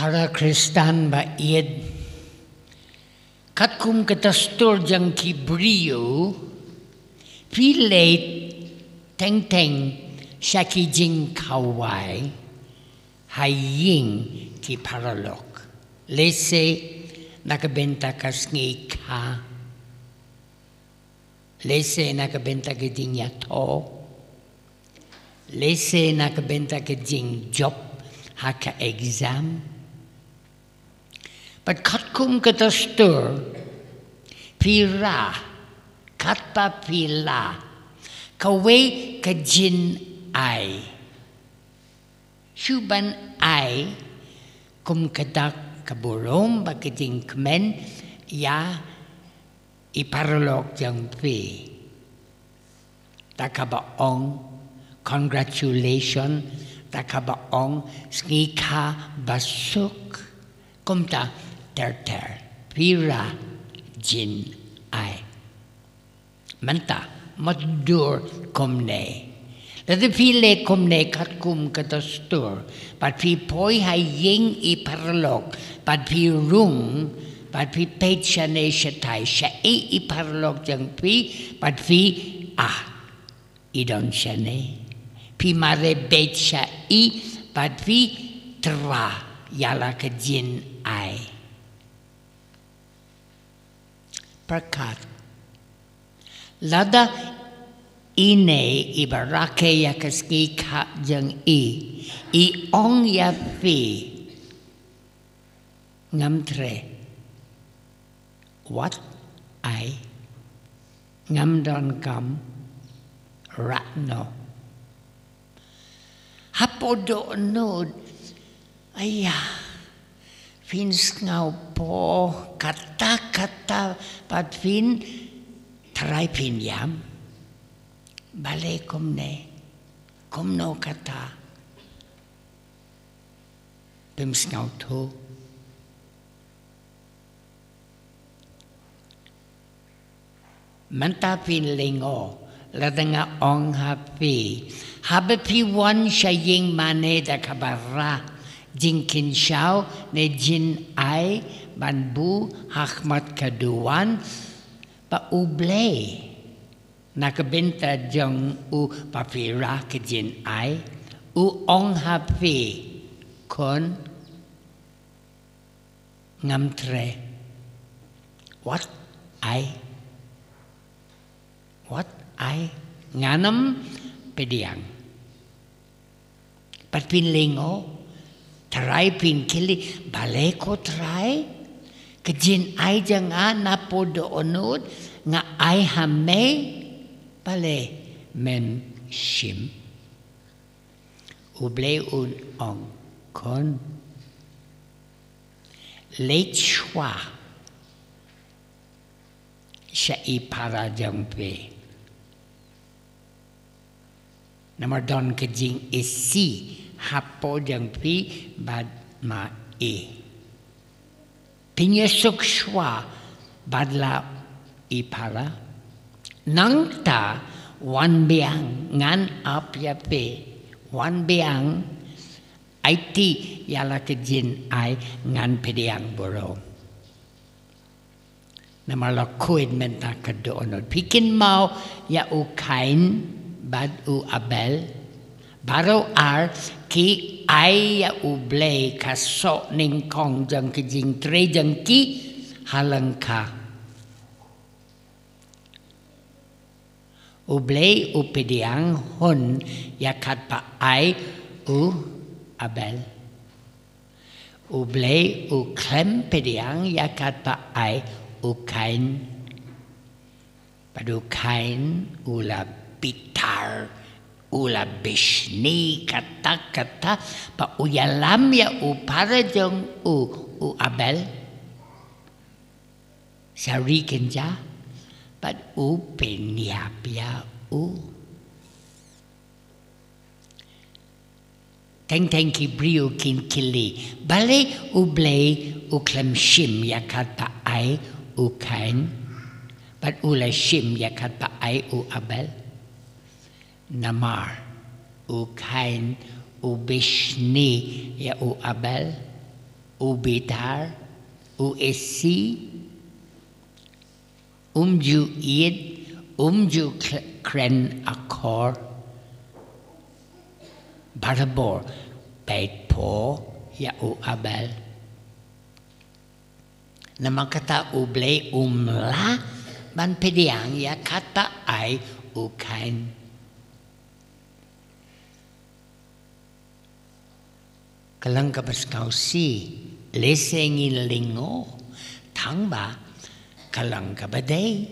para Kristan ba ied kat kum katastur jang ki brio pilate teng teng shaki jing kawai haying ki paralok lese nakabenta ka sngew lese nakabenta ka ding yato lese nakabenta ka ding job haka exam but katkum katastur pira katpa pila kawe ka jynai shuban ai kum kadak kaburom bakading kmen ya iparalok jang pi takabaong congratulations takabaong sngew basuk kumta ter pira jynai manta madur kumne lada pile kumne kat kum katastur pat pi poi haying iparalok pat pi rung pat pi peit shane shatai sha iparalok jang pi pat pi idon shane pi mare beit sha pat pi tra yala ka jynai perkat lada ine ibarake ya kaski ka jang i ong ya fi ngam treh what I ngam don kam ratno hapodo nod aya phin sngew po kata pat phin try phin yam bale kumno kata bim sngew to manta phin lingo Lada Nga ong happy habe pi wan shaying mane da kabara jinkin shao ne jynai banbu hakmat kaduan pa uble nakabenta jong u papira ke jynai u ong happy kon ngam treh what I nganam pediang pat pin lingo try pin kili bale ko try ke jynai janga na podo onod nga ai hame bale men shim uble un ong kon late shwa sha para jang pe Namar don ke jing isi hapo jang pi bad ma pinyesuk shwa badla ipara nang ta wan biang ngan ap ya pe wan biang IT yala ke jynai ngan pediang boro namar la kuid menta kadonod pikin mau ya u kain bad u abel baro ki ai ya uble kaso ning kong jang ki jing tre jang ki halangka uble u pediang hon ya kat pa ai u abel uble u klem pediang ya kat pa ai u kain padu kain ula pitar ula bishni kata pa uyalam ya para jong u abel sari kenja pad u penyap ya u teng ki brio kin kili bale u ble u klem shim ya kata ai u kain pad ula shim ya kata ai u abel namar u kain u bishni ya u abel bitar, esi, ju id, ju kren akor, barabor, bait po, ya abel. Nama kata ublay umla, ban pediang ya kata ay kain. Kalang kabaskaw si, lesengin lingo, tangba, kalang kabaday.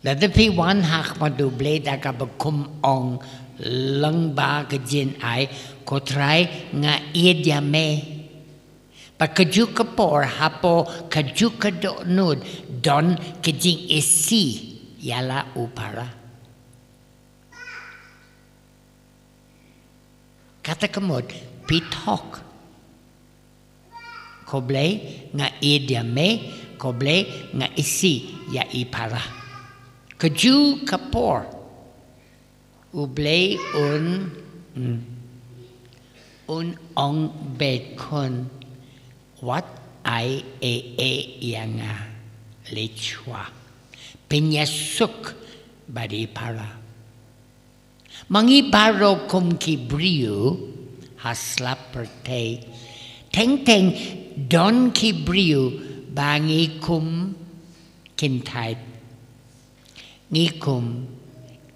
Ladapi wan hak madublay da kabakum ong langba ka jynai kotray nga idyame. Pagkaju ka por hapo kaju ka doonod don kajing isi yala upara. Kata kamot pitok. Koblay nga idyame, koblay nga isi ya ipara. Kaju ka por ublay un ong bekon. What ay yang lechwa penyasuk badi para mangi baro kum kibriu hasla perte teng don kibriu bangi kum kintait ngikum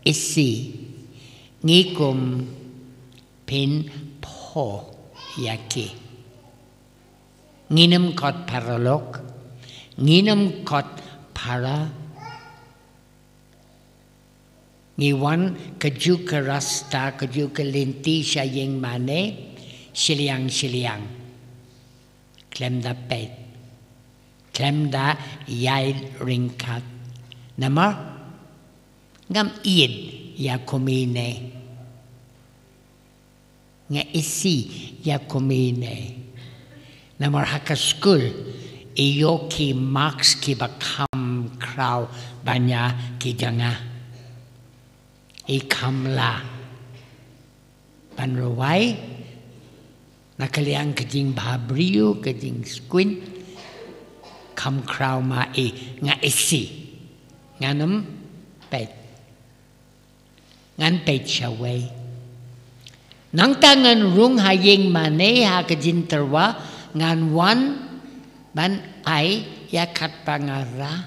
isi ngikum pin po yaki nginam kot paralok, nginam kot para, ngiwan kaju ka rasta, kaju ka linti siya yung mane, siliang, klem da pet, klem da yay ringkat, namar, ngam id ya kumine, nga isi ya kumine, namar hakaskul iyo ki max ki bakam kraw banya ki janga ikamla panruway nakaliang kajing bahabriyo kajing squint kam kraw ma nga isi nganam pet ngan pet shaway nang tangan rung haying mane ha jyntyerwa ngan wan ban ay yakat pangara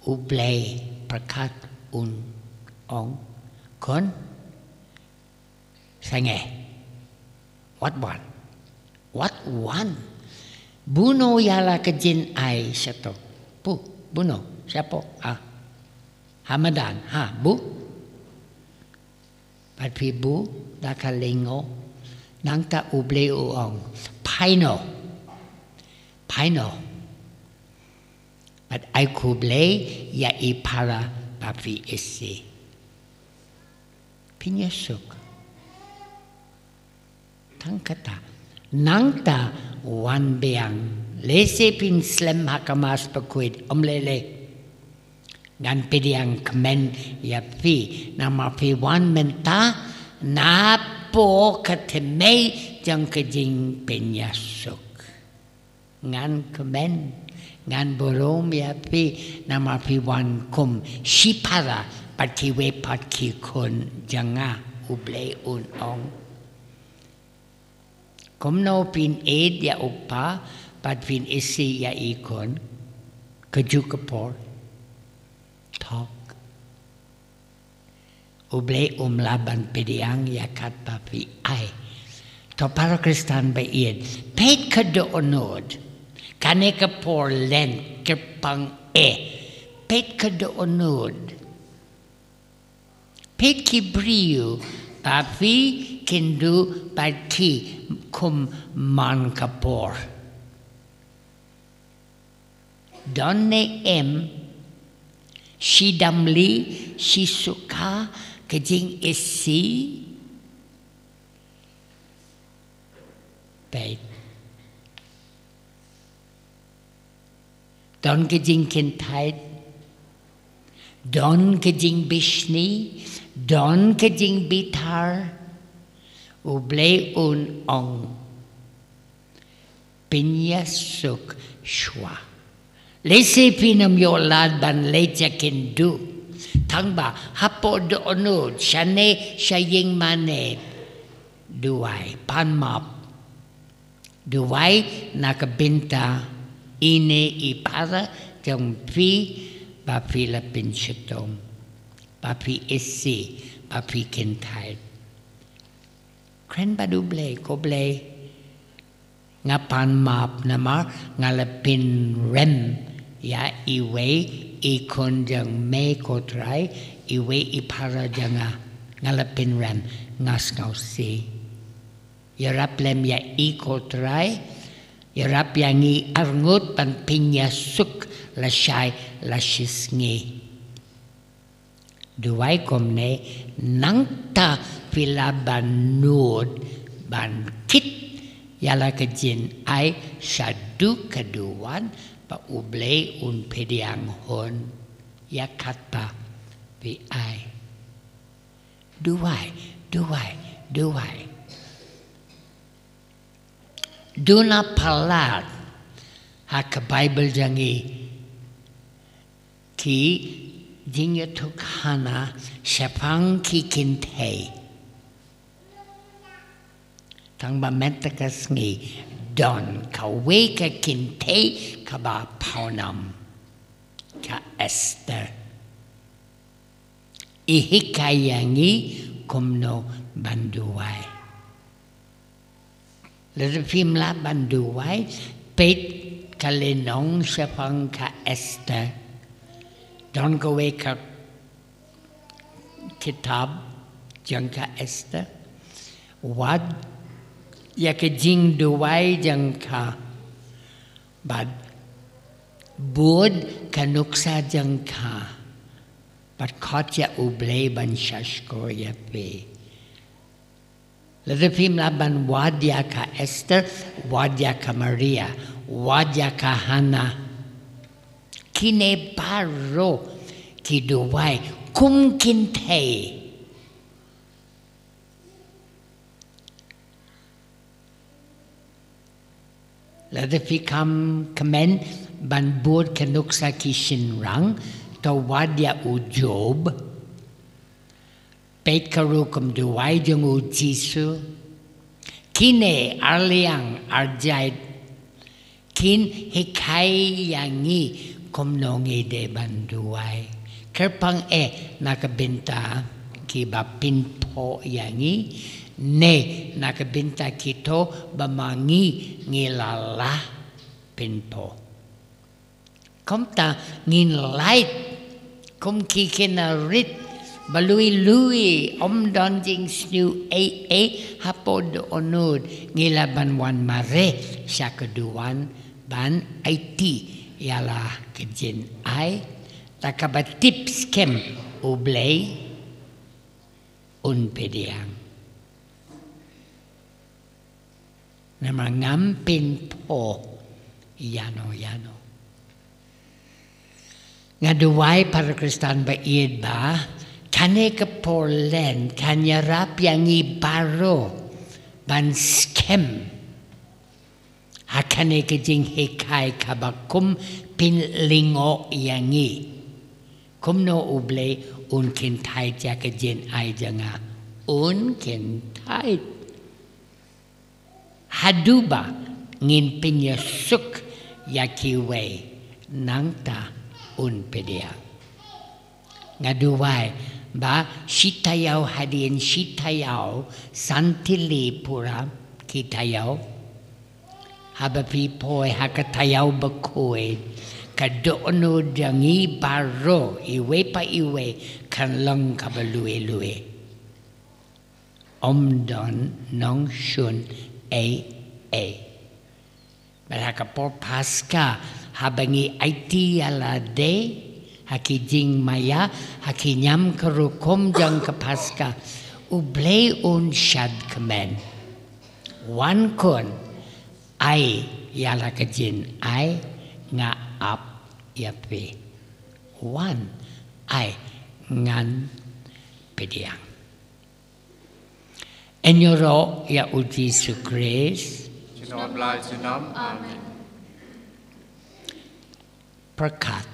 ublay perkat ong kon sngew what one buno yala ka jynai siya to buno siya po hamadan bu patpi bu dakalingo nang ta ublay uong Pino. But I kublay ya ipara papi isi. Pinyasuk. Tangkata. Nangta wan beang. Lese pin slem hakamas pakwid omlele. Ngan pidiang kemen ya pi. Nama pi wan menta na po katemay jang kajing penyasuk. Ngan kemen, ngan borom ya pi nama pi wan kum shipara patiwe patki kun janga ublay ong. Kumno pin ed ya upa pat pin isi ya ikon kaju kapor talk. Ublay laban pediang ya kat papi ay. To para Kristan ba ied, pet ka doonod, kane ka por len, kerpang pet ka doonod, pet ki brio, papi kindu pati kum man ka por. Donne shidamli, shisuka, kajing isi, Don kajing kintait, don kajing bishni, don kajing bitar, ublay ong. pinya suk shwa. Lese pinam yo lad ban leja kindu. Tangba hapo do onud shane shaying mane duai panmap. Duai nakabinta ine ipara jang pi ba Philippine shatong. Ba pi isi ba pi kintai. Kren ba duble ko ble ngapan map nama ngalapin rem ya iwe ikon jang me kotrai iwe ipara janga ngalapin rem ngasngau si yarap lem ya ikotrai yarap yangi arngut pan pinya suk la shai la shisngi duai komne nangta filaban nud ban kit yala kejin ai shadu keduan pa uble un pediang hon ya katpa vi ai duai duna palat hak Bible jangi ki jingya tukhana shapang ki kintei tangba mentaka sngi don ka weka kintei ka ba paunam ka Esther ihikayangi kumno banduai lerfimla banduai pet kalenong shapang ka Esther don ka weka kitab jangka Esther wad ya ke jing duai jangka bad bod kanuksa jangka bad kotya uble ban shashko ya pe ladapim laban wadya ka Esther wadya ka Maria wadya ka Hana kine baro ki duai kum kintei Ladapi kam kamen ban bod kanuksa ki shinrang to wadya u Job pet karukum duai jung u Jisu kine arliang arjait kin hikai yangi kumno ngide ban duai kerpang nakabinta ki ba pinpo yangi ne nakabinta kito bamangi ngilala pinpo komta nginlait kum kikinarit balui don jing sngew hapod onud ngilaban wan mare syakaduan ban IT yala kejin ai takabatip skem ublay un pediang nama Ngam pinpo yano ngaduai para Kristan ba ied ba kane ka porlen kanyarap yangi baro ban skem hakane ka jing hikai kabakum pinlingo yangi kumno uble un kintai jaka jin ai janga un kintai haduba ngin pinya suk yakiwe nangta un pedia ngaduai ba shitayaw hadin shitayaw santili pura kitayaw habapi poi hakatayaw bakoy kadono jangi baro iwe pa iwe kanlang kabalue omdon nong shun Balakapor Pasca habangi IT ala de hakijing maya hakinyam karukom jang kapaska ublay un shad kamen wan kon ai yala kajin ai nga ap yape wan ai ngan pediang enyoro ya uji su grace Chinot Lai Chinam. Amen. ประกาศ